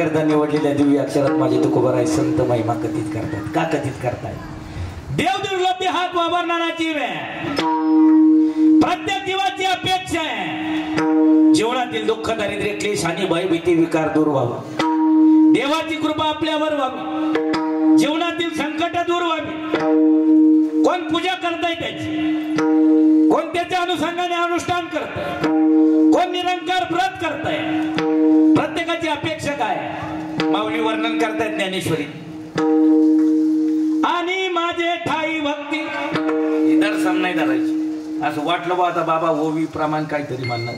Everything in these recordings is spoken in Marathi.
करता निवडलेल्या दिव्य अक्षरात माझे तुकोबराय संत महिमा कथित करतात. का कथित करताय? देव दुर्लभते हात वावरणारा जीव आहे. प्रत्येक जीवाची अपेक्षा आहे जीवनातील दुःख दारिद्र्य क्लेश आणि भय भीती विकार दूर व्हावं. देवाची कृपा आपल्यावर व्हावी. जीवनातील संकट दूर व्हावी. कोण पूजा करताय त्याची, कोण त्याच्या अनुषंगाने अनुष्ठान करताय, कोण निरंकार व्रत करताय. प्रत्येकाची अपेक्षा काय? माऊली वर्णन करतायत ज्ञानेश्वरी. आणि माझे ठाई भक्ती दर्शन नाही धरायची. असं वाटलं बा आता बाबा ओवी प्रमाण काहीतरी म्हणणार.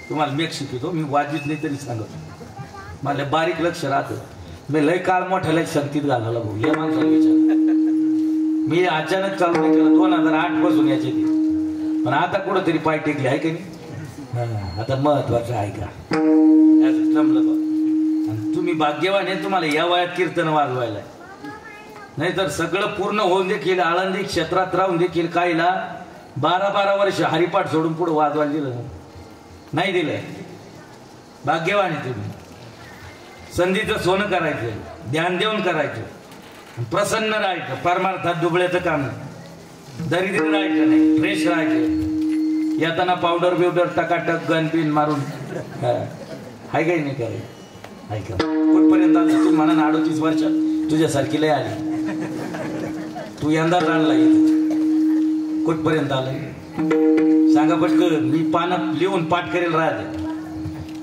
तुम्हाला मेक शिकवतो मी, वाजवीत नाही तरी सांगतो. मला बारीक लक्ष राहतं. मी लय काळ मोठ्याला संगतीत घालवला भाऊ. या माणसाला विचार. मी अचानक चालू नाही केलं 2008 पासून याच्या ती. पण आता कुठंतरी पाय टेकले आहे का नाही. आता महत्वाचं आहे का जमलं बा. आणि तुम्ही भाग्यवान आहे, तुम्हाला या वयात कीर्तन वाजवायला. नाहीतर सगळं पूर्ण होऊन देखील आळंदी क्षेत्रात राहून देखील काहीला 12-12 वर्ष हरिपाठ सोडून पुढे वाजवायला दिलं नाही. दिलंय. भाग्यवान आहे तुम्ही. संधीचं सोनं करायचं, ध्यान देऊन करायचं, प्रसन्न राहायचं. परमार्थात दुबळ्याचं काम नाही. दरिद्र राहायचं नाही, फ्रेश राहायचं. येताना पावडर बिवडर टकाटक गन पिन मारून हाय काही नाही करायचं. ऐका कुठपर्यंत आलं तू म्हणा. 38 वर्षात तुझ्यासारखी लय आली. तू यंदा जाणला येत कुठपर्यंत आलं सांगा पटकन. मी पानं लिहून पाठ करेल राहते.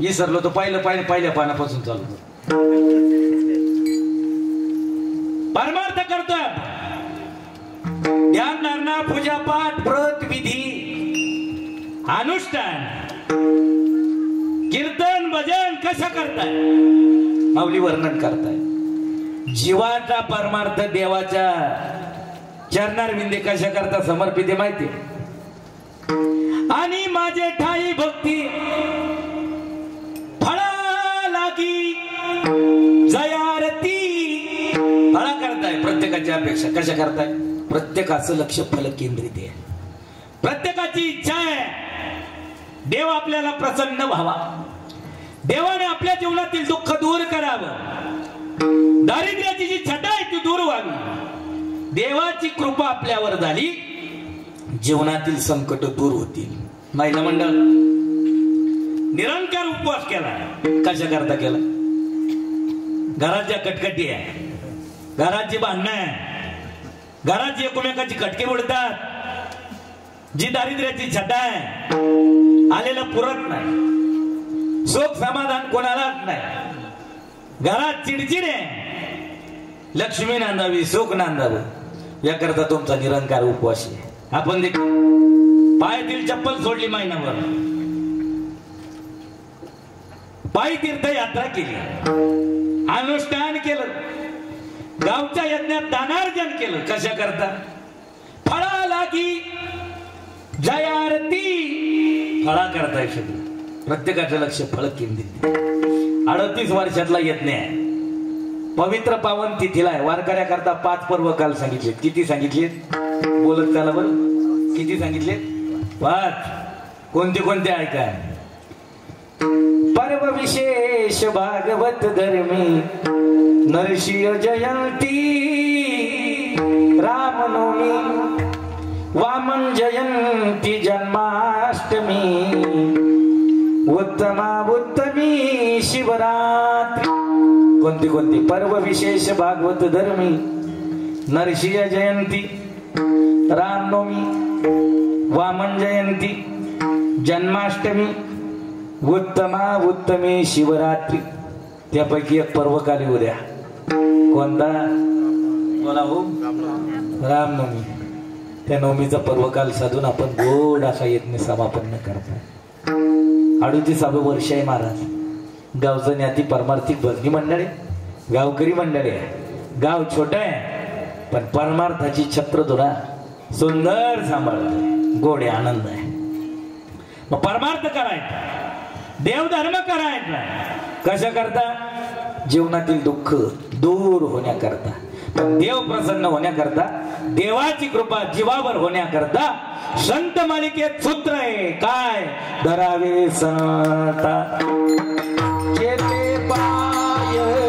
विसरलो तो पहिल्या पानापासून चालू. परमार्थ करतोय. ध्यान धारणा पूजा पाठ व्रत विधी अनुष्ठान कीर्तन भजन कसं करताय? माऊली वर्णन करताय. जीवाचा परमार्थ देवाच्या चरणारविंदे कशा करता समर्पित आहे माहिती. आणि माझे ठाई भक्ती फळा लागी जयारती. फळा करताय. प्रत्येकाची अपेक्षा कशा करताय? प्रत्येकाचं लक्ष फल केंद्रित आहे. प्रत्येकाची इच्छा आहे देव आपल्याला प्रसन्न व्हावा. देवाने आपल्या जीवनातील दुःख दूर करावं. दारिद्र्याची जी छटा आहे ती दूर व्हावी. देवाची कृपा आपल्यावर झाली, जीवनातील संकट दूर होतील. महिला मंडळ निरंकार उपवास केला. कशा करता केला? घराच्या कटकटी आहे, घराची भांडणं आहे, घराची एकमेकाची खटके उडतात. जी दारिद्र्याची छटा आहे आलेला पुरत नाही. सुख समाधान कोणालाच नाही. घरात चिडचिड आहे. लक्ष्मी नांदावी, सुख नांदावं याकरता तुमचा निरंकार उपवास आहे. आपण देखील पायातील चप्पल सोडली महिनाभर, पायी तीर्थयात्रा केली, अनुष्ठान केलं, गावच्या यज्ञात दानार्जन केलं. कशा करता? फळा लागी जयारती. फळा करताय सगळं. प्रत्येकाचं लक्ष फळ केंद्रित. 38 वर्षातला यज्ञ आहे. पवित्र पावन तिथीला आहे. वारकऱ्या करता 5 पर्व काल सांगितले. किती सांगितले? बोलत त्याला बरं. किती सांगितले? 5. कोणते कोणते ऐकाय? पर्व विशेष भागवत धर्मी नरसिंह जयंती, रामनवमी, वामन जयंती, जन्माष्टमी, उत्तमा उत्तमी, शिवरात्री. कोणती कोणती? पर्व विशेष भागवत धर्मी नरसिंह जयंती, रामनवमी, वामन जयंती, जन्माष्टमी, उत्तमा उत्तमी, शिवरात्री. त्यापैकी एक पर्व काली उद्या. कोणता? बोला हो. रामनवमी. त्या नवमीचा पर्वकाल साधून आपण गोड असा यज्ञ समापन्न करतो. 38 वर्ष आहे महाराज. गावचं ज्ञाती परमार्थिक भजनी मंडळी, गावकरी मंडळी आहे. गाव छोट आहे पण परमार्थाची छत्रधुरा सुंदर सांभाळते. गोड आनंद आहे. मग परमार्थ करायचा, देवधर्म करायचा. कशा करता? जीवनातील दुःख दूर होण्याकरता, पण देव प्रसन्न होण्याकरता, देवाची कृपा जीवावर होण्याकरता संत मालिकेत सूत्र आहे. काय? धरावे संता चेते पाय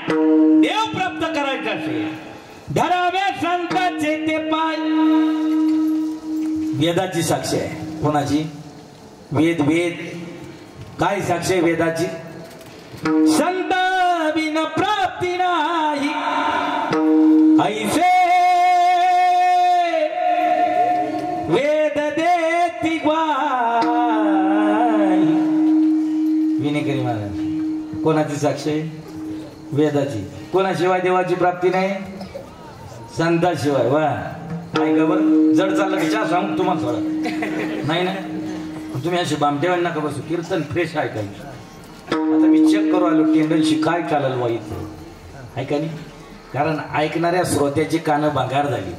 देव प्राप्त करायचा असेल धराव्या संतांचे ते पाय. वेदाची साक्ष आहे. कोणाची? वेद. वेद काय साक्ष आहे वेदाची? संत बिन प्राप्ती नाही ऐसे वेद देती ग्वाही. विनेकरी महाराज. कोणाची साक्ष आहे? वेदाची. कोणाशिवाय देवाची प्राप्ती नाही? संताशिवाय. वा ऐका बरं, जड चाललं की चहा सांगू तुम्हाला थोडं नाही ना. तुम्ही अशी बामटेवाय नका बसू. कीर्तन फ्रेश ऐकायचं. आता मी चेक करू आलो टेंडलशी काय चालेल वाईट ऐका नाही. कारण ऐकणाऱ्या श्रोत्याची कानं भांगार झाली.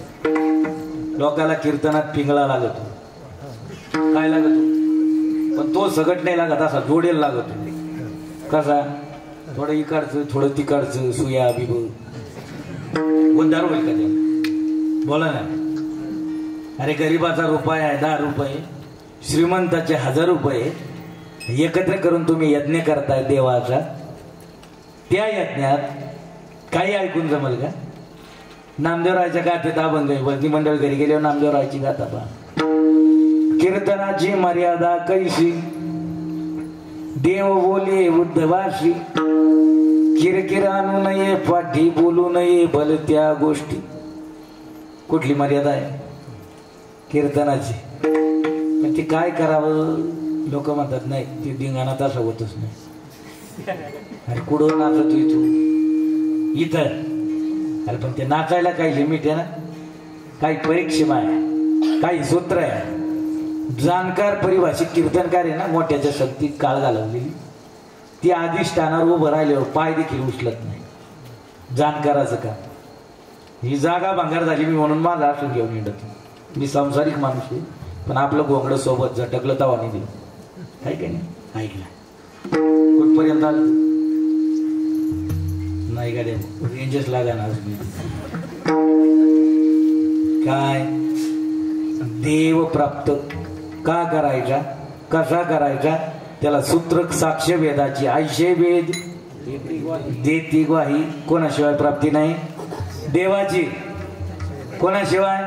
लोकाला कीर्तनात पिंगळा लागतो. काय लागतो? पण तो सगट नाही लागत, असा जोडेल लागतो. कसा? थोडं इकडचं थोडं तिकडचं सुया बिब गोंधार होईल का ते? बोला ना. अरे गरीबाचा रुपये आहे 10 रुपये, श्रीमंताचे 1000 रुपये एकत्र करून तुम्ही यज्ञ करताय देवाचा. त्या यज्ञात काही ऐकून जमल का? नामदेवरायच्या गाथेत अभंग आहे. भक्ती मंडळ घरी गेल्यावर नामदेवरायची गाथा पहा. कीर्तनाची मर्यादा कैसी देव बोले उद्धवाशी. किरकिर आणू नये पाठी बोलू नये भलत्या गोष्टी. कुठली मर्यादा आहे? कीर्तनाची. पण ते काय करावं? लोक म्हणतात नाही ते धिंगाणा तसा होतच नाही. अरे कुठं नाचतोय तू? इथं. अरे पण ते नाचायला काही लिमिट आहे ना. काही परिक्षेमा आहे, काही सूत्र आहे. जाणकार परिभाषित कीर्तनकार आहे ना, मोठ्याच्या शक्तीत काळ घालवलेली. ती अधिष्ठानावर उभं राहिल्यावर पाय देखील उचलत नाही. जाणकाराचं का? ही जागा भांगार झाली मी म्हणून माझा असून घेऊन येतो. मी संसारिक माणूस आहे, पण आपलं घोंगडं सोबत झटकलं तवानी दिलं. आहे का नाही? ऐकलं कुठपर्यंत आलं? नाही गाड्या रेंजच लागा ना अजून. काय देव प्राप्त का करायचा, कसा करायचा? त्याला सूत्र साक्ष वेदाची. ऐशे वेद देती ग्वाही. कोणाशिवाय प्राप्ती नाही? देवाची. कोणाशिवाय?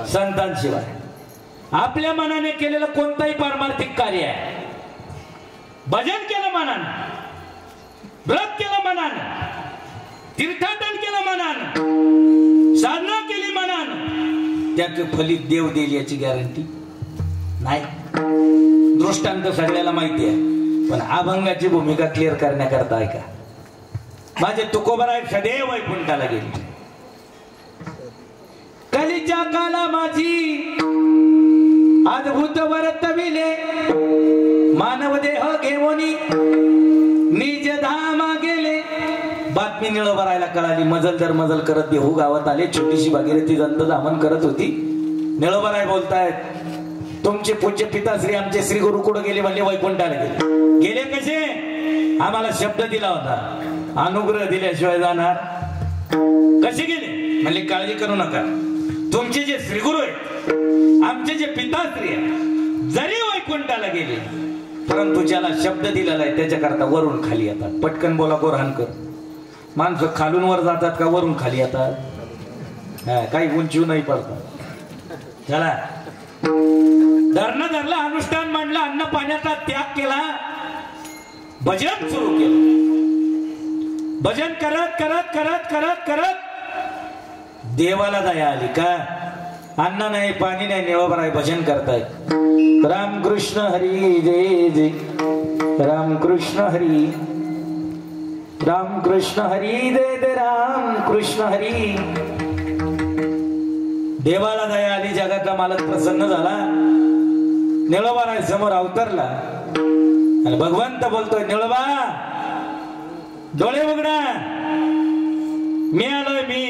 संतांशिवाय. आपल्या मनाने केलेलं कोणताही पारमार्थिक कार्य आहे. भजन केलं मनानं, व्रत केलं मनानं, तीर्थाटन केलं मनानं, साधना केली मनानं, त्याचं फलित देव देईल याची गॅरंटी नाही. दृष्टांत सगळ्याला माहिती आहे. पण अभंगाची भूमिका क्लिअर करण्याकरता ऐका. माझे तुकोबराय सदैव वैकुंठाला गेले. कलीच्या काला माझी अद्भुत वर्तविले. मानव देह घेऊनी निज धामा गेले. बातमी निळोबरायला कळाली. मजल दर मजल करत देहू गावात आले. छोटीशी भागीरथी दंत धामन करत होती. निळोबराय बोलतायत, तुमचे पूज्य पिताश्री आमचे श्री गुरु कुठं गेले? म्हणले वैकुंठाला गेले. गेले कसे? आम्हाला शब्द दिला होता, अनुग्रह दिल्याशिवाय जाणार. कसे गेले? म्हणले काळजी करू नका. तुमचे जे श्रीगुरु आहेत, आमचे जे पिताश्री आहेत, जरी वैकुंठाला गेले, परंतु ज्याला शब्द दिलेला आहे त्याच्याकरता वरून खाली येतात. पटकन बोला गोरहानकर. माणसं खालून वर जातात का वरून खाली येतात? काही उंची नाही पडतात. चला धरणं अनुष्ठान मांडलं, अन्न पाण्याचा त्याग केला, भजन सुरू केलं. भजन करत करत करत करत करत देवाला दया आली का? अन्न नाही पाणी नाही, निळोबराय भजन करतायत. रामकृष्ण हरी जय जय रामकृष्ण हरी, रामकृष्ण हरी जय जय रामकृष्ण हरी. देवाला दया आली, जगाचा मालक प्रसन्न झाला. निळोबराय समोर अवतरला आणि भगवंत बोलतोय, निळोबा डोळे उघडा, मी आलोय. मी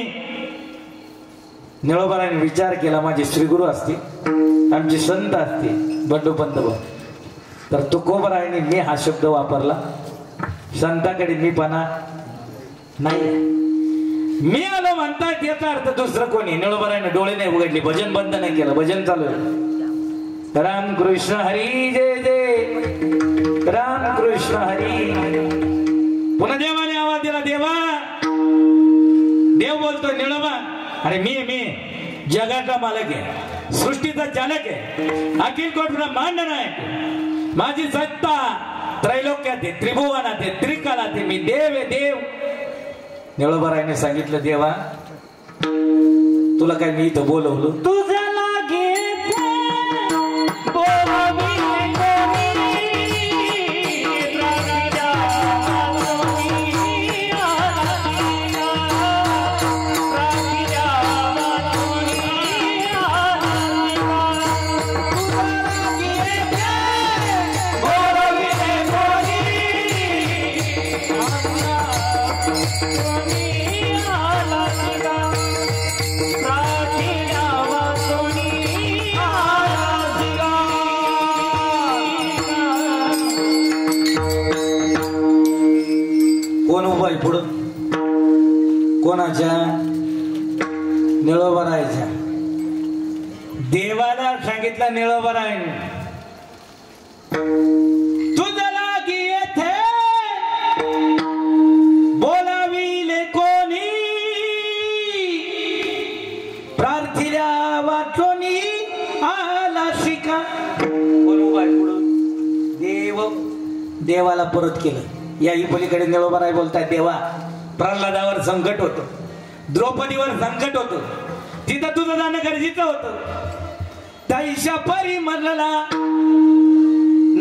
निळोबराने विचार केला, माझे श्रीगुरु असतील, आमचे संत असतील, बंडोपंत तर तुकोबरायने मी हा शब्द वापरला. संताकडे मी पणा नाही. मी आलो म्हणतात याचा अर्थ दुसरं कोणी. निळोबरायने डोळे नाही उघडले, भजन बंद नाही केलं, भजन चालू आहे. रामकृष्ण हरी जय जय रामकृष्ण हरी. पुन्हा देवाने आवाज दिला. देव देवा. देव बोलतो निळोबा, अरे मी जगाचा मालक आहे, सृष्टीचा चालक आहे, अखिल कोट ब्रह्मांड नाही. माझी सत्ता त्रैलोक्यात आहे, त्रिभुवनात आहे, त्रिकालात आहे. मी देव आहे देव. निळोबारायने सांगितलं देवा तुला काय मी इथं बोलवलं? तुझ्या लागे पुढं कोणाच्या? निळोबारायच्या. देवाला सांगितलं निळोबारायने तुझ्या लागी येथे बोलाविले कोणी, प्रार्थिल्या वाटोनी आला शिका. कोण उभा आहे पुढं? देव. देवाला परत केलं. याही पलीकडे निळोबाराय बोलताय देवा प्रल्हादावर संकट होतं, द्रौपदीवर संकट होतं, तिथं तुझं जाणं गरजेचं होतं. तैशा परी म्हणला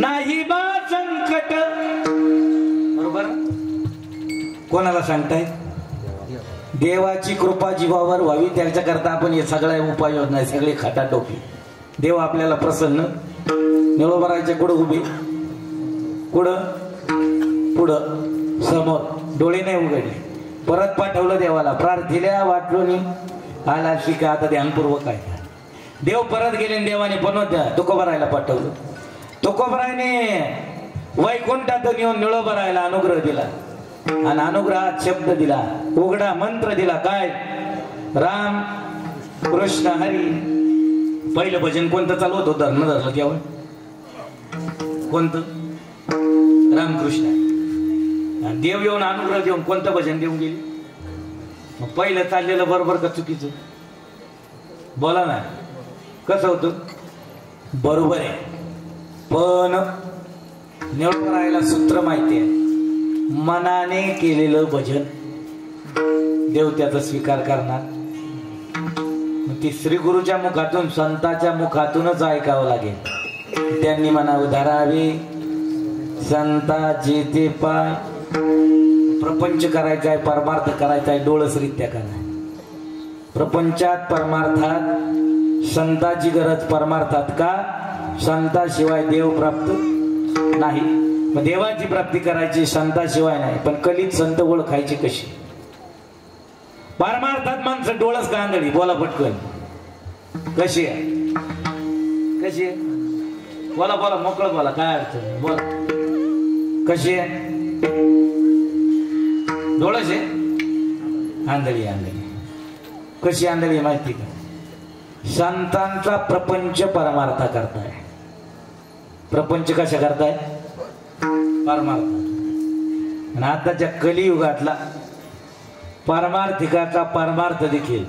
नाही बा संकट. बरोबर. कोणाला सांगताय? देवाची कृपा जीवावर व्हावी त्याच्याकरता आपण हे सगळ्या उपाययोजना सगळे खाटाटोपी. देव आपल्याला प्रसन्न. निळोबारायच्या कुठं उभी? कुठं? पुढं समोर. डोळे नाही उघडले. परत पाठवलं देवाला. प्रार्थिल्या वाटलोनी आला शिका. आता ध्यानपूर्वक आहे. देव परत गेले. देवाने पुन्हा तुकोबारायला पाठवलं. तुकोबारायने वैकुंठात नेऊन निळोबारायला अनुग्रह दिला आणि अनुग्रहात शब्द दिला, उघडा मंत्र दिला. काय? राम कृष्ण हरी. पहिलं भजन कोणतं चालू होतं? धरलं तेव्हा कोणतं? रामकृष्ण. देव येऊन अनुग्रह देऊन कोणतं भजन देऊन गेले? मग पहिलं चाललेलं बरोबर का चुकीचं? बोला ना. कसं होतं? बरोबर आहे. पण निळोबारायला सूत्र माहिती आहे. मनाने केलेलं भजन देव त्याचा स्वीकार करणार. ती श्री गुरुच्या मुखातून संताच्या मुखातूनच ऐकावं लागेल. त्यांनी म्हणावं धरावे संताचे ते पाय. प्रपंच करायचा आहे, परमार्थ करायचा आहे, डोळसरित्या करा. प्रपंचात परमार्थात संताची गरज. परमार्थात का? संताशिवाय देव प्राप्त नाही. मग देवाची प्राप्ती करायची संताशिवाय नाही. पण कलीत संत ओळखायची कशी? परमार्थात माणसं डोळस का आंधळी? बोला पटकन. कशी आहे? कशी आहे? बोला बोला मोकळं बोला. काय अडचण? बोला. कशी आहे? डोळस आहे? आंधळी. आंधळी. कशी आंधळी माहिती का? संतांचा प्रपंच परमार्थ करताय. प्रपंच कशा करताय? परमार्थ. आणि आताच्या कलियुगातला परमार्थिकाचा परमार्थ देखील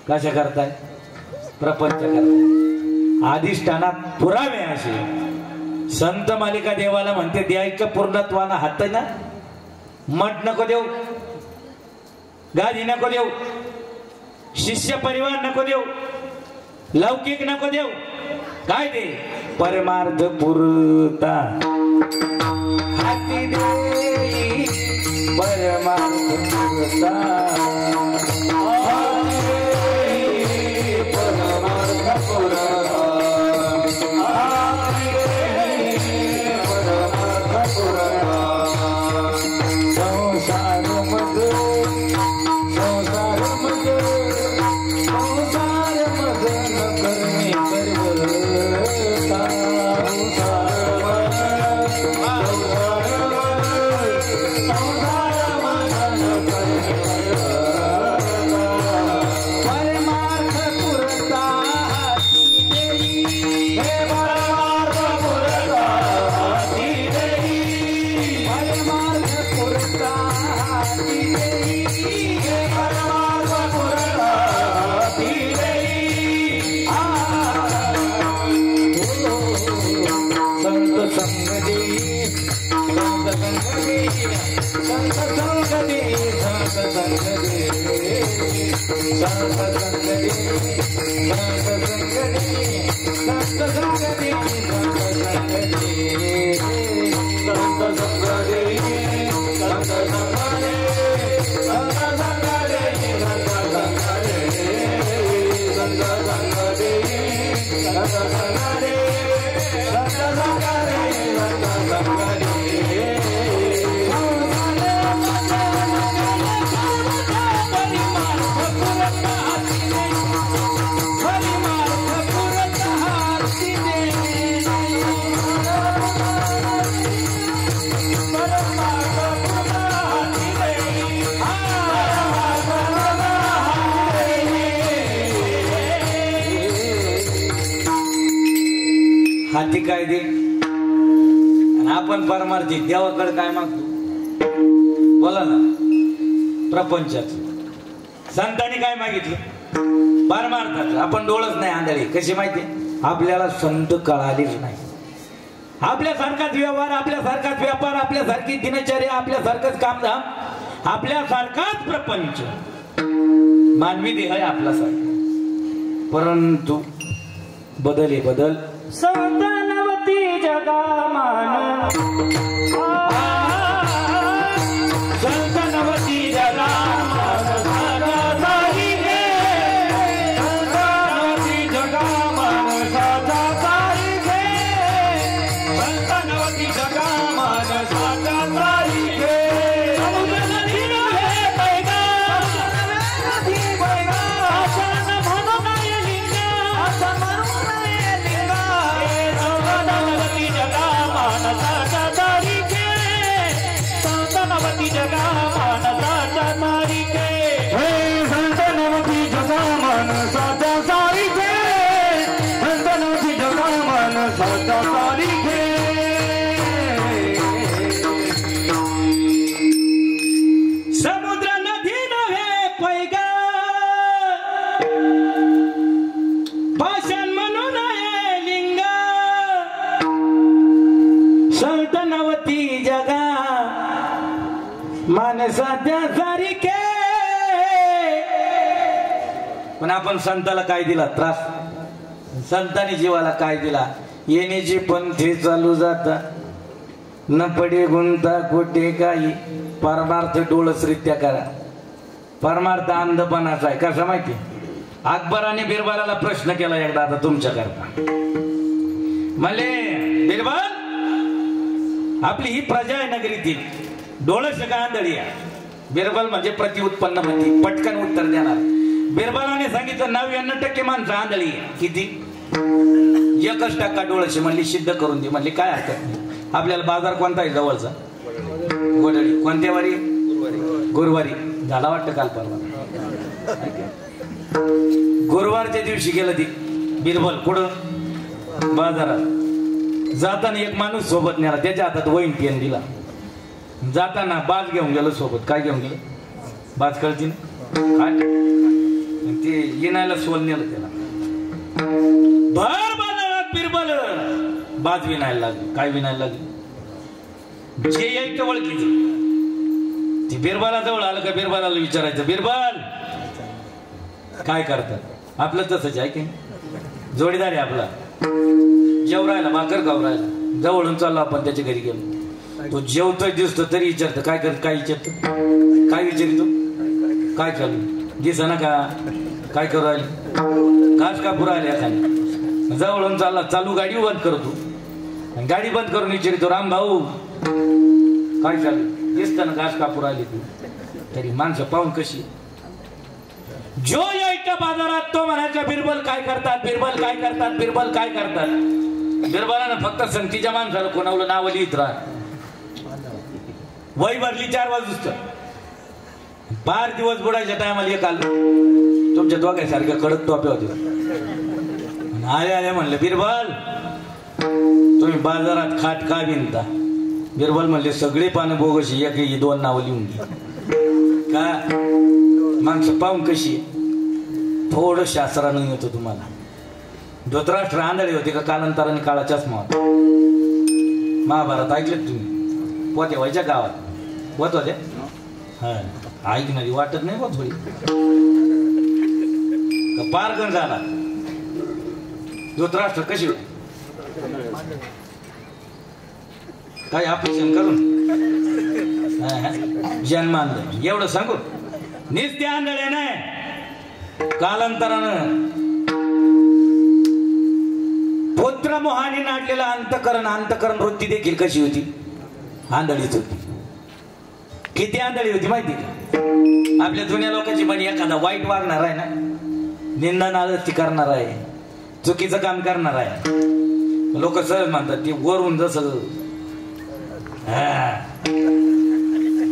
कशा करताय? प्रपंच करताय. अधिष्ठानात पुरावे असे. संत मालिका देवाला म्हणते द्यायचं पूर्णत्वानं हात ना. मठ नको देऊ, गादी नको देऊ, शिष्य परिवार नको देऊ, लौकिक नको देऊ. काय दे? परमार्थ पुरता हाती दे. परमार्थ पुरता हाती काय दे आणि आपण परमार्थी देवाकडे काय मागतो बोला ना. प्रपंचाच संतांनी काय मागितलं परमार्थाचं. आपण डोळच नाही आंधळी कशी माहिती आपल्याला संत कळालीच नाही. आपल्यासारखाच व्यवहार आपल्यासारखाच व्यापार आपल्यासारखी दिनचर्या आपल्यासारखंच कामधाम आपल्यासारखाच प्रपंच मानवी देह आहे आपल्यासारखा. परंतु बदल हे बदल संतानवती जगामान संतानवती जगामान सारी गे संतानवती जगामान साधा सारी गे संतानवती जगामान साधा सारी गे समुद्र नदी नव्हे पैगा नदी पैगा आसन म्हणून नाही लिंगा आसन म्हणून नाही लिंगा संतानवती जगामान साधा सारी गे संतानवती जगामान साधा सारी गे संतानवती जगामान साधा सारी गे संतानवती जगामान साधा सारी गे. समुद्र नदी नव्हे पैगा भाषण म्हणून आहे लिंगा संतानवती जगा मानसाच्या सारिके. पण आपण संताला काय दिला त्रास. संतांनी जीवाला काय दिला येण्याची पंथे चालू जाता न पडे गुंता कोटे काही परमार्थ डोळसरित्या करा. परमार्थ अंधपणाचा आहे कसा माहिती. अकबराने बिरबलाला प्रश्न केला एकदा आता तुमच्या करता म्हणले बिरबल आपली ही प्रजा आहे नगरीतील डोळस का आंधळी आहे. बिरबल म्हणजे प्रतिउत्पन्न म्हणजे पटकन उत्तर देणार. बिरबलाने सांगितलं 99% माणसं आंधळी आहे. किती 1% डोळस म्हणली सिद्ध करून दे. म्हणली काय हरकत नाही. आपल्याला बाजार कोणता आहे जवळचा गोडळी कोणत्या वारी गुरुवारी झाला वाटतं काल परवा गुरुवारच्या दिवशी गेलं ती बिरबल कुठं बाजारात. जाताना एक माणूस सोबत नेला त्याच्या हातात वैन पेन दिला. जाताना बाज घेऊन गेलो सोबत. काय घेऊन गेलं बाज कळती ना काय ते येणायला सोल नेलं त्याला. भर बाजारात बिरबल बाज विणायला लागली. काय विणायला लागली जे यायचं ओळखीचं. ती बिरबला जवळ आलं का बिरबलाला विचारायचं बिरबल काय करतात. आपलं तसंच आहे की जोडीदार आहे आपला. जेवरायला भाकर गावरायला जवळून चाललो आपण त्याच्या घरी गेलो. तो जेवतोय दिसतो तरी विचारतो काय करत काय विचारतो काय विचारितो काय चालू दिसना का काय करू राहिले घास कापू राहिले एखादी. जवळून चालला चालू गाडी बंद करतो. गाडी बंद करून विचारितो राम भाऊ काय चालू दिसताना घास कापू राहिले तू. तरी माणसं पाहून कशी जो यायच्या बाजारात तो म्हणायचा बिरबल काय करतात बिरबल काय करतात बिरबल काय करतात. बिरबलानं फक्त संगतीच्या माणसाला कोणावलं नाव लिहित राहा. वय भरली 4 वाजता 5 दिवस बुडायच्या टायमाला एक आलो तुमच्या दोघांसारख्या कडक टोप्या होत्या. आले आले म्हणले बिरबल तुम्ही बाजारात खाट का विणता. बिरबल म्हणले सगळे पानं बोगशी एक 2 नावं लिहून घे. का माणसं पाहून कशी थोडं शास्त्रानं येतो तुम्हाला. धृतराष्ट्र आंधळे होते का कालांतराने काळा चष्मा होता. महाभारत ऐकलेत तुम्ही पोते व्हायच्या गावात होत होते. हा ऐकणारी वाटत नाही बा थोडी पार गण झाला धृतराष्ट्र कशी होती काय ऑपरेशन करून जन्म आंधळ एवढं सांगू निस्ते आंधळे नाही कालांतरानं पुत्र मोहाने नाटलेलं अंतकरण वृत्ती देखील कशी होती आंधळीच होती किती आंधळी होती माहिती का आपल्या जुन्या लोकांची म्हणी एखादा वाईट वागणार आहे ना निंदा नालस्ती करणार आहे चुकीचं काम करणार आहे लोक सहज म्हणतात ते वरून जसं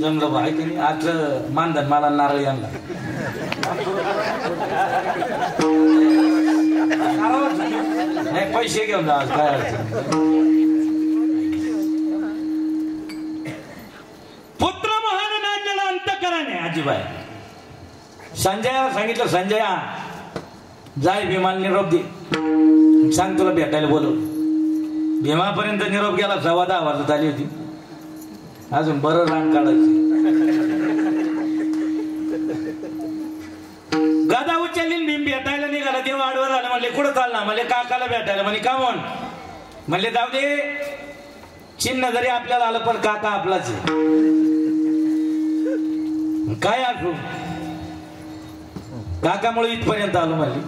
जमलं बा आहे नाही आज मानधन मला नारळी आणला नाही पैसे घेऊन जा काय अडचण पुत्र महान नाटलेला अंतकरणे आजीबाई संजया सांगितलं संजया जाय भीमाला निरोप दे सांग तुला भेटायला बोलव भीमापर्यंत निरोप गेला 10:15 वाजत आली होती अजून बरं रान काढायची गदा उचलली भीम भेटायला निघाला देव आडवर आला म्हणले कुठं चालला म्हणले काकाला भेटायला म्हणे का म्हणले जाऊ दे चिन्ह जरी आपल्याला आलं पण काका आपलाच काय आठवू काकामुळे इथपर्यंत आलो म्हणले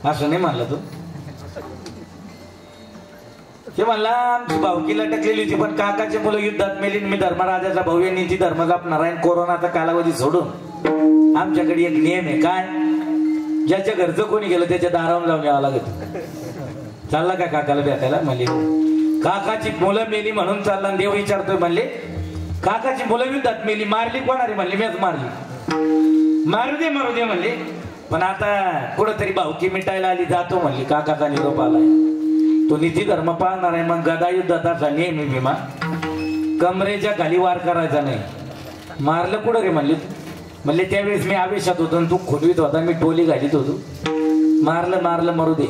असं नाही म्हणला तो ते म्हणला आमची भावकीला टकलेली होती पण काकाची मुलं युद्धात मेली मी धर्मराजाचा भव्य नीती धर्म जपणार आहे कोरोनाचा कालावधी सोडून आमच्याकडे एक नियम आहे काय ज्याच्या घरचं कोणी गेलं त्याच्या दारावर जाऊन यावं लागत चालला का काकाला भेटायला म्हणले काकाची मुलं मेली म्हणून चालला देव विचारतोय म्हणले काकाची मुलं युद्धात मेली मारली कोणारे म्हणले मीच मारली मारू दे म्हणले पण आता कुठंतरी भावकी मिटायला आली जातो म्हणली काकाचा निरोप आलाय तो नीती धर्म पाळणार आहे मग गदा युद्धाचा नियम आहे भीमा कमरेच्या खाली वार करायचा नाही मारलं कुठं रे म्हणले त्यावेळेस मी आवेशात होतो आणि तू खोटवीत होता मी टोली घालीत होतो मारलं मरू दे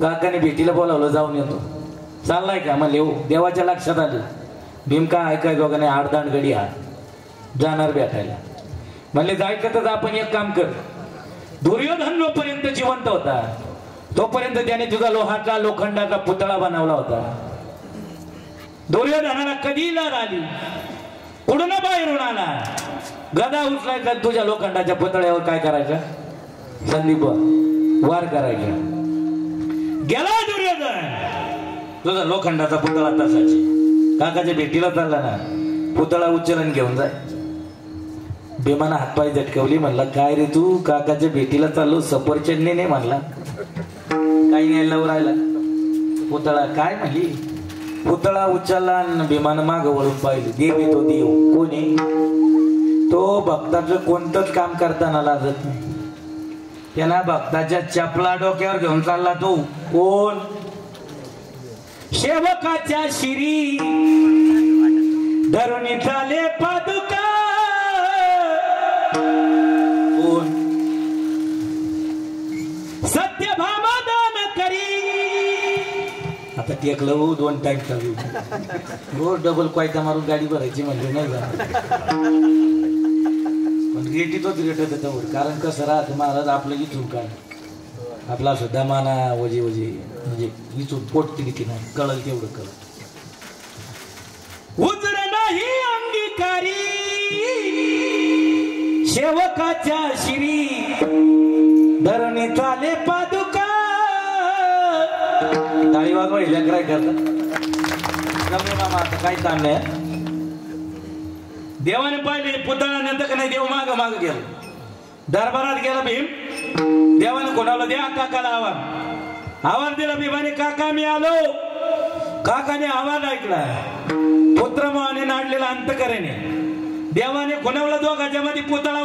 काकाने भेटीला बोलावलं जाऊन येतो चाललाय का म्हणले हो देवाच्या लक्षात आलं भीम का ऐकाय दोघांनी आडदांड गडी हा जाणार भेटायला म्हणले जायचं तर आपण एक काम कर दुर्योधन जोपर्यंत जिवंत होता तोपर्यंत त्याने तुझा लोखंडाचा पुतळा बनवला होता दुर्योधनाला कधी लढ आली कुठून बाहेरून आला गदा उचलायचा तुझ्या लोखंडाच्या पुतळ्यावर काय करायचं संदीप वार करायचा गेला दुर्योधन तुझा लोखंडाचा पुतळा तसाची काकाच्या भेटीला चालला ना पुतळा उचलून घेऊन जाय भीमानं हातपाय झटकवली म्हणला काय रे तू काकाच्या भेटीला चाललो सफरचंदने नाही म्हणला काही नाही लव राहिला पुतळा काय म्हणली पुतळा उचलला आणि भीमानं मागं वळून पाहिलं देव येतो देव कोणी तो भक्ताचं कोणतंच काम करताना लाजत नाही त्यांना भक्ताच्या चपला डोक्यावर घेऊन चालला तो कोण सेवकाच्या शिरी धरुणी चाले पादुका कोण सत्यभामा दान करी आता टेकलं 2 टाइम चालू रोज डबल क्वायता मारून गाडी भरायची म्हणजे नाही जा पण रेटीतच रेट त्याच्यावर कारण कसं राहत महाराज आपलं इथून काय आपला सुद्धा माना वजे म्हणजे इथून पोटती किती नाही कळल तेवढं कळल उजर नाही अंगीकारी सेवकाच्या शिरी धरणी चाले पादुका टाळी वाजवा लेकराय करता आता काही काम नाही देवाने पाहिले पुतळा नेतं का नाही देव माग गेला दरबारात गेला भीम देवाने कोणाला द्या काकाला आवाज दिला भीमाने काका मी आलो काकाने आवाज ऐकला पुत्र मोहाने नाडलेला अंतकरेने देवाने कोणाला दोघांच्या मध्ये पुतळा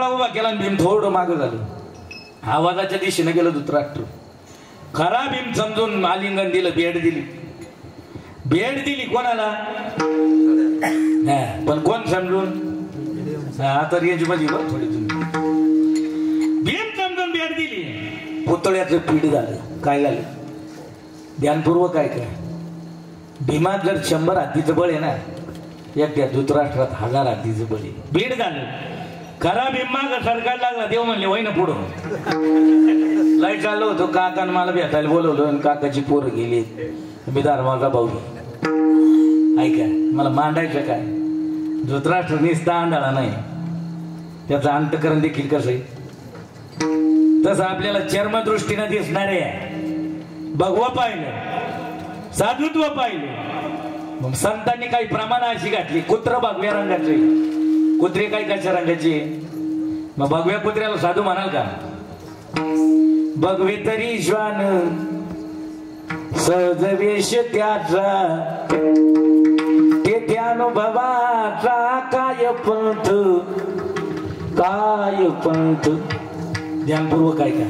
उभा केला आणि भीम थोडं मागं झालं आवाजाच्या दिशेने गेलं धृतराष्ट्र खरा भीम समजून आलिंगन दिलं भेट दिली कोणाला पण कोण समजून आता रेंज मध्ये बघ थोडी तुम्ही भीम समजून भेट दिली पुतळ्याचं पीठ झालं काय झालं ध्यानपूर्वक काय भीमात जर 100 हत्तीचं बळ आहे ना एकट्या धृतराष्ट्रात हजार हातीचं बळी बीड झालं. खरा बिम्मा सरकार लागला देव म्हणले वय ना पुढं. लाईट चाललो होतो काकानं मला भेटायला बोलवलं आणि काकाची पोरं गेली. मी धर्माचा भाऊ ऐका मला मांडायचं काय. धृतराष्ट्र निस्ता आंधळा नाही त्याचं अंतकरण देखील कसं आहे तसं आपल्याला चर्मदृष्टीनं दिसणारे भगवा पाहिलं साधुत्व पाहिलं. मग संतांनी काही प्रमाण अशी घातली. कुत्र भगव्या रंगाचे कुत्रे काही कशा रंगाचे. मग भगव्या कुत्र्याला साधू म्हणाल का. भगवे तरी श्वान सहज वेश त्याचा तेथे अनुभवाचा काय पंथ ध्यानपूर्वक काय का.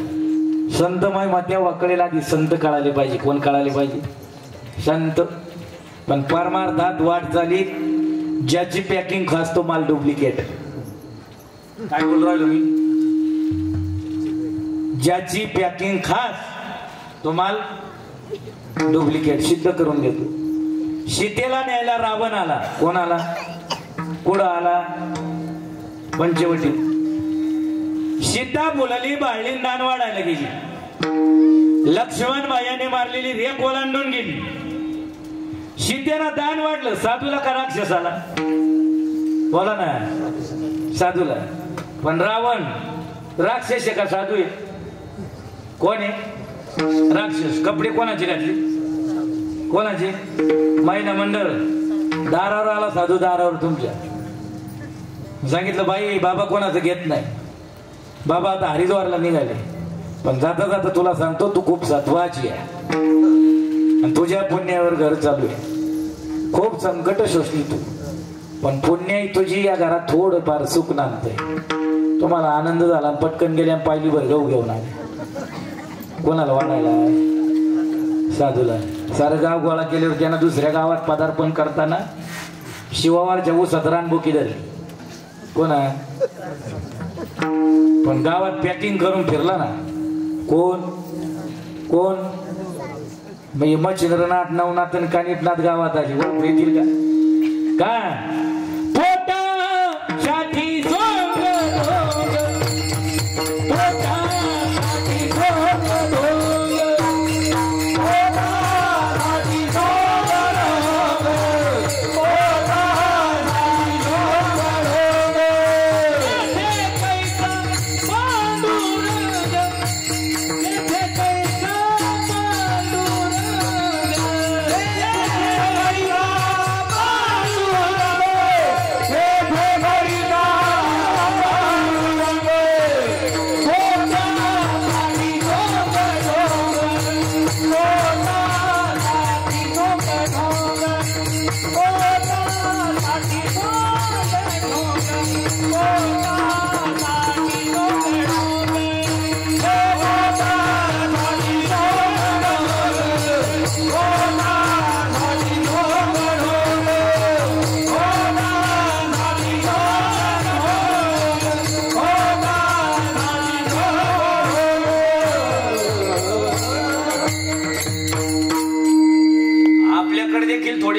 संतमय मात्या वाकडेला आधी संत कळाले पाहिजे. कोण कळाले पाहिजे संत. पण परमार्थात वाट झाली ज्याची पॅकिंग खास तो माल डुप्लिकेट. काय बोल राहिलो मी. ज्याची पॅकिंग खास तो माल डुप्लिकेट सिद्ध करून देतो. सीतेला न्यायला रावण आला. कोण आला कुठं आला पंचवटी. सीता मुलाली बाळली दान वाढायला गेली. लक्ष्मण बायाने मारलेली रेख ओलांडून गेली. सीतेला दान वाढलं साधूला का राक्षसाला बोला ना साधूला. पण रावण राक्षस का साधू आहे. कोण आहे राक्षस. कपडे कोणाचे घातले कोणाचे. महिना मंडळ दारावर आला साधू दारावर तुमच्या. सांगितलं बाई बाबा कोणाचं घेत नाही. बाबा आता हरिद्वारला निघाले. पण जाता जाता तुला सांगतो तू खूप सत्वाची आहे आणि तुझ्या पुण्यावर घर चालू आहे. खूप संकट शोषली तू पण पुण्य तुझी या घरात थोडंफार सुख नांदतंय. तुम्हाला आनंद झाला पटकन गेल्या पाहिली भर गहू घेऊन आले. कोणाला वाढायला साधूला. सारं गाव गोळा केल्यावर त्यांना दुसऱ्या गावात पदार्पण करताना शिवावारच्या ऊसात रानबुकी धरली. कोणा पण गावात पॅकिंग करून फिरला ना. कोण कोण म्हणजे मच्छिंद्रनाथ नवनाथ आणि कानिटनाथ गावात आली. ओळख येतील का पोटासाठी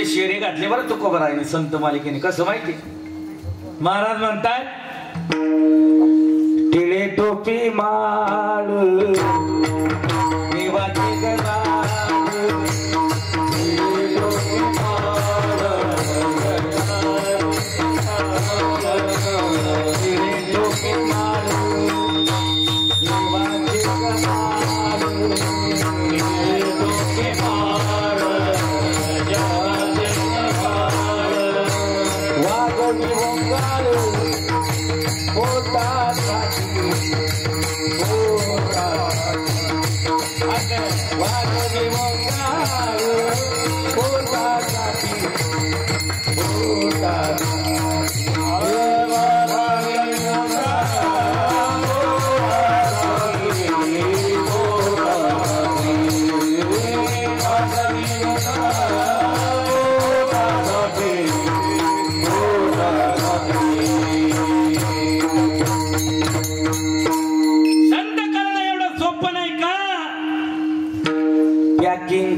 शेरे घातले बरं तुकोबारायांनी संत मालिकेने. कसं माहिती महाराज म्हणतात टिळे टोपी माळ देवाचे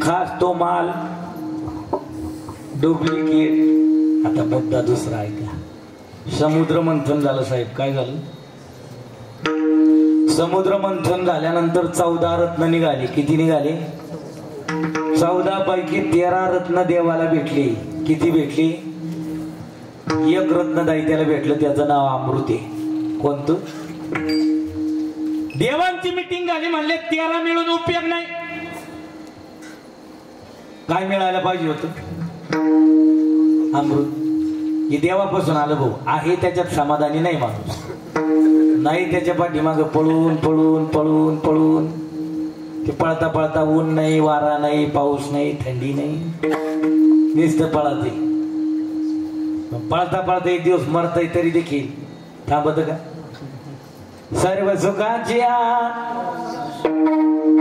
खास तो माल डुप्लिकेट आता मुद्दा दुसरा आहे का? समुद्र मंथन झालं साहेब. काय झालं? समुद्र मंथन झाल्यानंतर 14 रत्न निघाले. किती निघाले? 14 पैकी 13 रत्न देवाला भेटले. किती भेटले? एक रत्न दैत्याला भेटलं, त्याचं नाव अमृत आहे. कोणतं? देवांची मीटिंग झाली, म्हणले 13 मिळून उपयोग नाही. काय मिळायला पाहिजे होतं? अमृत. हे देवापासून आलं भाऊ. आहे त्याच्यात समाधानी नाही माणूस, नाही त्याच्या पाठीमागं पळून पळून पळून पळून ते पळता पळता ऊन नाही, वारा नाही, पाऊस नाही, थंडी नाही, नुसतं पळते. पळता पळता एक दिवस मरतय तरी देखील थांबत का? सर्व सुखाची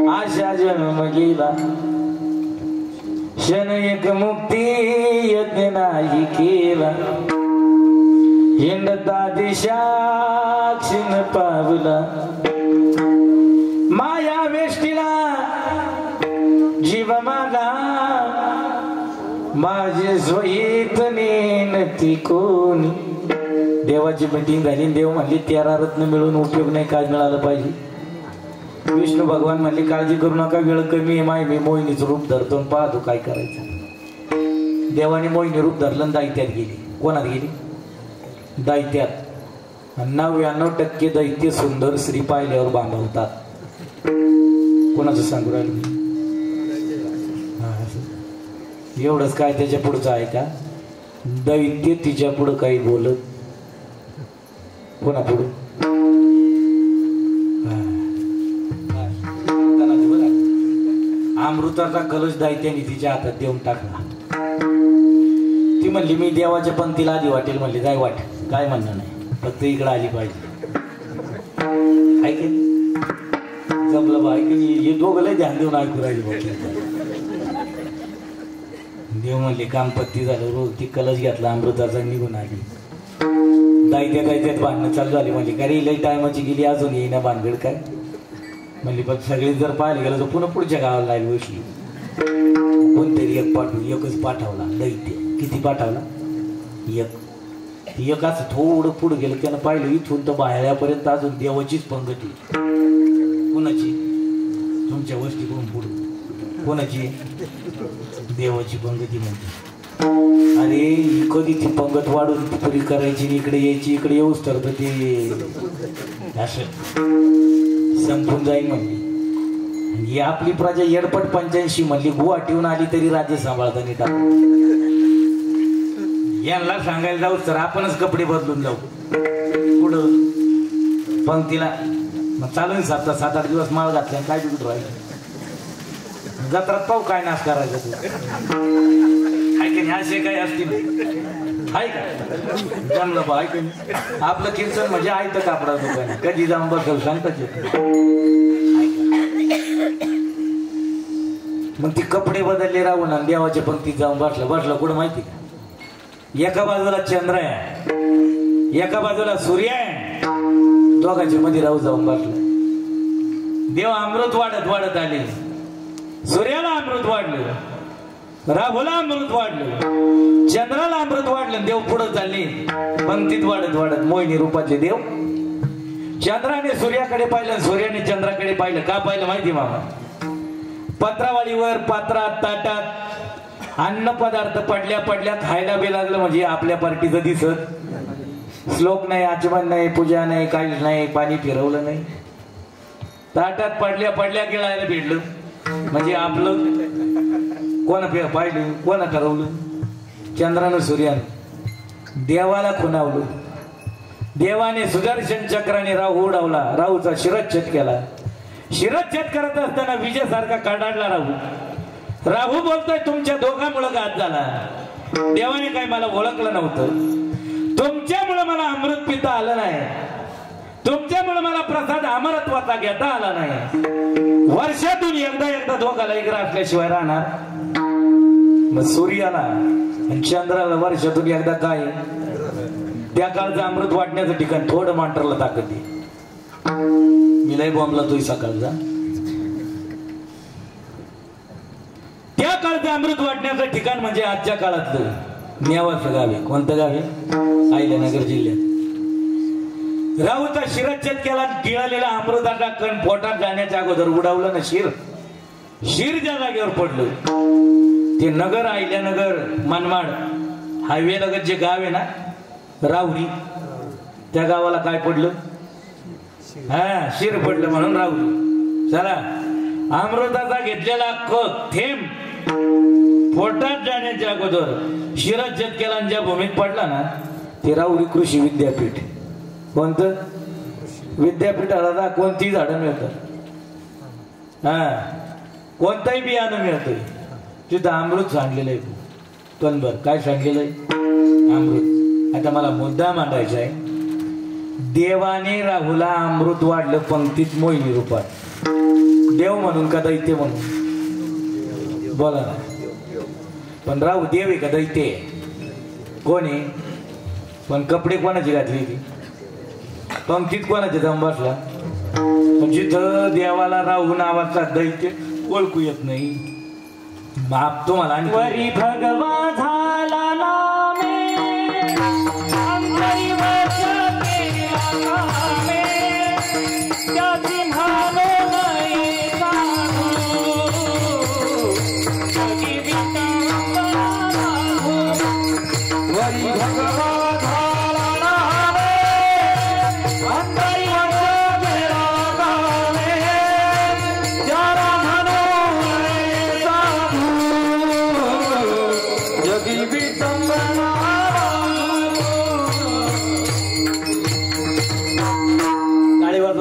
आशा जन्म गेला, क्षण एक मुक्ती यज्ञ नाही केला, हिंडता दिशा क्षीण पावला, माया वेष्टीला जीव मागा, माझे स्वहित नेनती कोणी. देवाची मीटिंग झाली. देव म्हणले 13 रत्न मिळून उपयोग नाही. काय मिळालं पाहिजे? विष्णू भगवान म्हणले काळजी करू नका, वेळ कमी आहे माय, मी मोहिनीचं रूप धरतो, पाहतो काय करायचं. देवाने मोहिनी रूप धरलं, दैत्यात गेली. कोणात गेली? दैत्यात. 99% दैत्य सुंदर स्त्री पाहिल्यावर बांधवतात. कोणाचं सांगू राहिलं? एवढंच काय त्याच्या पुढचं आहे का? दैत्य तिच्या पुढं काही बोलत. कोणा पुढं? अमृताचा कलश दैत्याने तिच्या हातात देऊन टाकला. ती म्हणली मी देवाच्या पंक्तीला आधी वाटेल. म्हणली जाय वाट, काय म्हणणं नाही, फक्त इकडे आली पाहिजे. ऐकेल जमलं बा, ऐकेल. हे दोघं लय ध्यान देऊन ऐकू राहिली. देव म्हणले काम पत्ती झालं. रोज ती कलश घेतला अमृताचा, निघून आली. दैत्यात भांडणं चालू झाली. म्हणली का रे लई टायमाची गेली, अजून येईना भानगड काय? म्हणली पण सगळे जर पाहायला गेलं तर पुन्हा पुढच्या गावाला लाईन बसली. कोणतरी एक एकच पाठवला दैत्य. किती पाठवला? एक असं थोडं पुढं गेलं. त्यानं पाहिलं इथून तर बाहेरपर्यंत अजून देवाचीच पंगती. कोणाची? तुमच्या वस्तीकडून पुढं कोणाची? देवाची पंगती म्हणते. अरे कधी ती पंगत वाढून पुरी करायची, इकडे यायची, इकडे येऊच तर ते असं संपून जाईल म्हणली. ही आपली प्रजा येडपट 85 म्हणली. गुवाहाटीहून आली तरी राज्य सांभाळता नीट. यांना सांगायला जाऊ तर आपणच कपडे बदलून जाऊ पुढं पंक्तीला. मग चालून 7-8 दिवस माळ घातल्या, काय बिघड राहिलं? जत्रात पाहू काय नाश करायचं तू. हाय की नाही? असे काय असतील हाय का? जमलं बा. ऐक आपलं कीर्तन म्हणजे आयतं कापडा दुकान. कधी जाऊन बसल सांगताच येत. मग ती कपडे बदलले राहून आणि देवाच्या पंक्तीत जाऊन बसला. कुठं माहिती का? एका बाजूला चंद्र आहे, एका बाजूला सूर्य आहे, दोघांच्या मध्ये राहू जाऊन बसला. देव अमृत वाढत वाढत आले. सूर्याला अमृत वाढलं, राहुला अमृत वाढलं, चंद्राला अमृत वाढलं. देव पुढे चालले पंक्तीत वाढत वाढत. मोहिनी रूपाचे देव. चंद्राने सूर्याकडे पाहिलं, सूर्याने चंद्राकडे पाहिलं. का पाहिलं माहिती मामा? पत्रावळीवर, पात्रात, ताटात अन्न पदार्थ पडल्या पडल्या खायला बी लागलं. म्हणजे आपल्या पार्टीचं दिसत. श्लोक नाही, आचमन नाही, पूजा नाही, काहीच नाही, पाणी फिरवलं नाही. ताटात पडल्या पडल्या गिळायला भेटलं. म्हणजे आपलं कोणा पाहिलं, कोणा ठरवलं? चंद्रानं सूर्यानं. देवाला खुणावलं. देवाने सुदर्शन चक्राने राहू उडवला. राहूचा शिरच्छेद केला. शिरच्छेद करत असताना विजयसारखा कडाडला राहू बोलतोय तुमच्या दोघांमुळे घात झाला. देवाने काय मला ओळखलं नव्हतं. तुमच्यामुळे मला अमृत पिता आलं नाही. तुमच्यामुळे मला प्रसाद अमरत्वाचा घेता आला नाही. वर्षातून एकदा दोघाला इकडे असल्याशिवाय राहणार. मग सूर्याला आणि चंद्राला वर्षातून एकदा काय? त्या काळचं अमृत वाटण्याचं ठिकाण थोडं मांडरला ताकद दे. मी लय बॉम्बला तोही सकाळचा. त्या काळचं अमृत वाटण्याचं ठिकाण म्हणजे आजच्या काळातलं. नेवाचं गाव आहे. कोणतं गाव आहे? अहिल्यानगर जिल्ह्यात. राऊता शिरच्छेद केला. गिळालेला अमृताचा कण पोटात जाण्याच्या अगोदर उडावलं ना शिर ज्या जागेवर पडलं ते नगर अहिल्यानगर मनमाड हायवे लगत जे गाव आहे ना राहुरी, त्या गावाला काय पडलं? हा, शिर पडलं म्हणून राहुरी. चला, अमृताचा घेतलेला थेंब पोटात जाण्याच्या अगोदर शिरच्छेद केला ज्या भूमीत पडला ना ते राहुरी कृषी विद्यापीठ. कोणतं विद्यापीठाला कोणतीही झाडं मिळतात. हा, कोणताही बियाणं मिळतंय. तिथं अमृत सांडलेलं आहे. तनभर काय सांडलेलं आहे? अमृत. आता मला मुद्दा मांडायचा आहे. देवाने राहुला अमृत वाढलं पंक्तीत मोहिनी रूपात. देव म्हणून का दैत्य म्हणून? बोला ना. पण राहू देव आहे का दैत्य? कोण आहे? पण कपडे कोणाची घातली ती? पंक्तीत कोणाचे दम बसला? जिथं देवाला राहू नावाचा दैत्य ओळखू येत नाही. बाप तुम्हाला वरी भगवा झाला नामे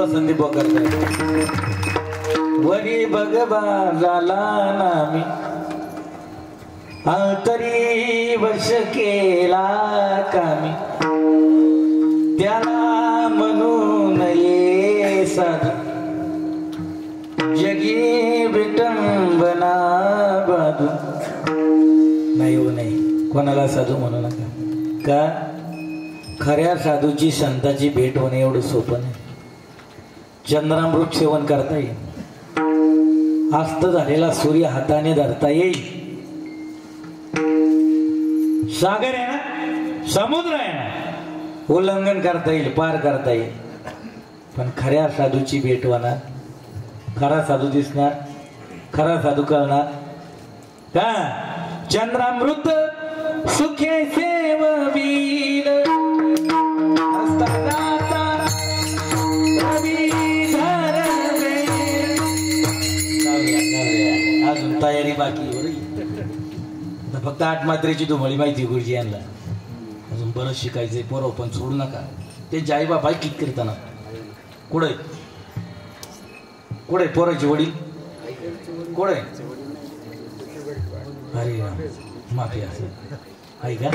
संदीप वरी भगवा झाला नामी तरी वश केला कामी त्याला म्हणून ये साधू जगी विटंबना बाधू. नाही हो नाही, कोणाला साधू म्हणू नका. का? खऱ्या साधूची संताची भेट होणे एवढं सोपं नाही. चंद्रामृत सेवन करता येईल. अस्त झालेला सूर्य हाताने धरता येईल. सागर आहे ना, समुद्र आहे ना, उल्लंघन करता येईल, पार करता येईल. पण खऱ्या साधूची भेट होणार, खरा साधू दिसणार, खरा साधू कळणार का? चंद्रामृत सुखे सेववील अजून तयारी बाकी. फक्त 8 मात्रेची धुमळी माहिती गुरुजी यांना. अजून बरंच शिकायचंय. पोरं पण सोडू नका. ते आई बाप आहे किक करताना कुठे कुठे पोराचे वडील कुठे? अरे माफी असं ऐका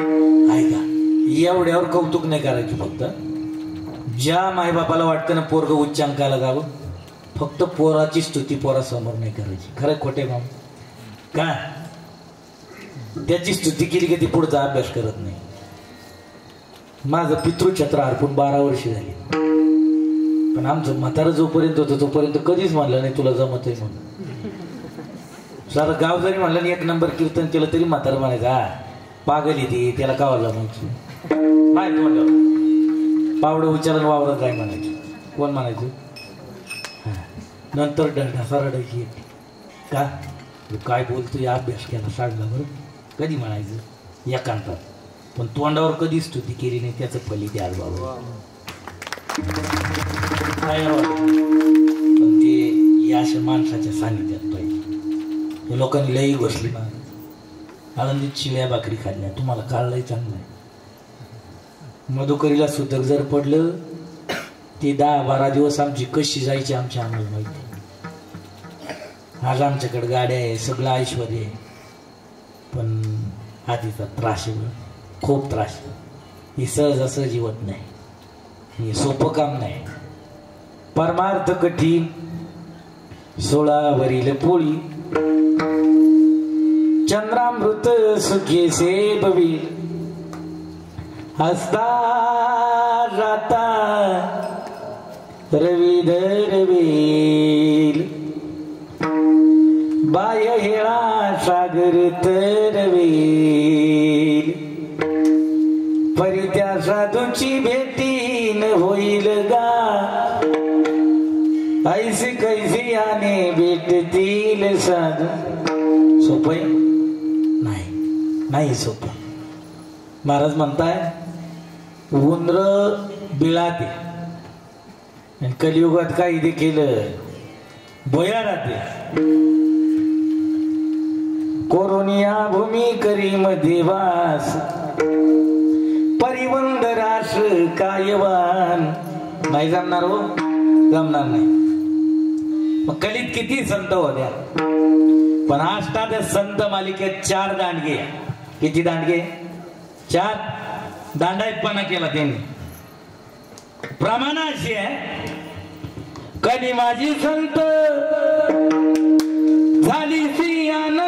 ऐका, एवढ्यावर कौतुक नाही करायची. फक्त ज्या मायबापाला वाटतं ना पोरग उच्चांकाला जावं, फक्त पोराची स्तुती पोरासमोर नाही करायची. खरं खोटे माम का? त्याची स्तुती केली की ती पुढचा अभ्यास करत नाही. माझं पितृछत्र अर्पून 12 वर्ष झाली. पण आमचं म्हातारं जोपर्यंत होतं तोपर्यंत कधीच म्हणलं नाही तुला जमत आहे म्हणून. सारं गाव जरी म्हणलं नाही 1 नंबर कीर्तन केलं तरी म्हातारं म्हणायचं हा पागल येते त्याला कावरला म्हणायची. नाही म्हणलं पावडं उच्चारण वावरत काय म्हणायचं. कोण म्हणायचं? नंतर ढसा रडायची का काय बोलतो या अभ्यास केला सांगला बरं. कधी म्हणायचं एकांतात. पण तोंडावर कधी स्तुती केली नाही त्याचं फलित आज बाबा. पण ते या अशा माणसाच्या सानिध्यात पाहिजे. लोकांनी लई घोसली ना आनंदीत शिळ्या भाकरी खाल्ल्या. तुम्हाला काढलंही चांगलं आहे. मधुकरीला सुतक जर पडलं ते 10-12 दिवस आमची कशी जायची आमच्या आम्हाला माहिती. आज आमच्याकडे गाड्या आहे, सगळं ऐश्वर आहे. पण आधीचा त्रास आहे, खूप त्रास. ही सहजासहजी होत नाही. हे सोपं काम नाही. परमार्थ कठीण 16 वरील पोळी चंद्रामृत सुखे सेबवी हसता जाता रवी धरवेल बाय हेळा सागर तरवेल साधूची भेटीन होईल गा ऐसी कैसी आने भेटतील साधू. सोपं नाही, नाही सोपं. महाराज म्हणताय उंदर बिळाते आणि कलियुगात काही देखील बोया राहते. कोरोनिया भूमी करी मध्ये वास परिवंद रास कायवान. नाही जमणार हो, जमणार नाही. मग कलीत किती संत होत्या पण अष्टादश संत मालिकेत 4 दांडगे. किती दांडगे? 4 दांडायतपणा केला त्यांनी. प्रमाण अशी आहे कधी माझी संत झाली सियान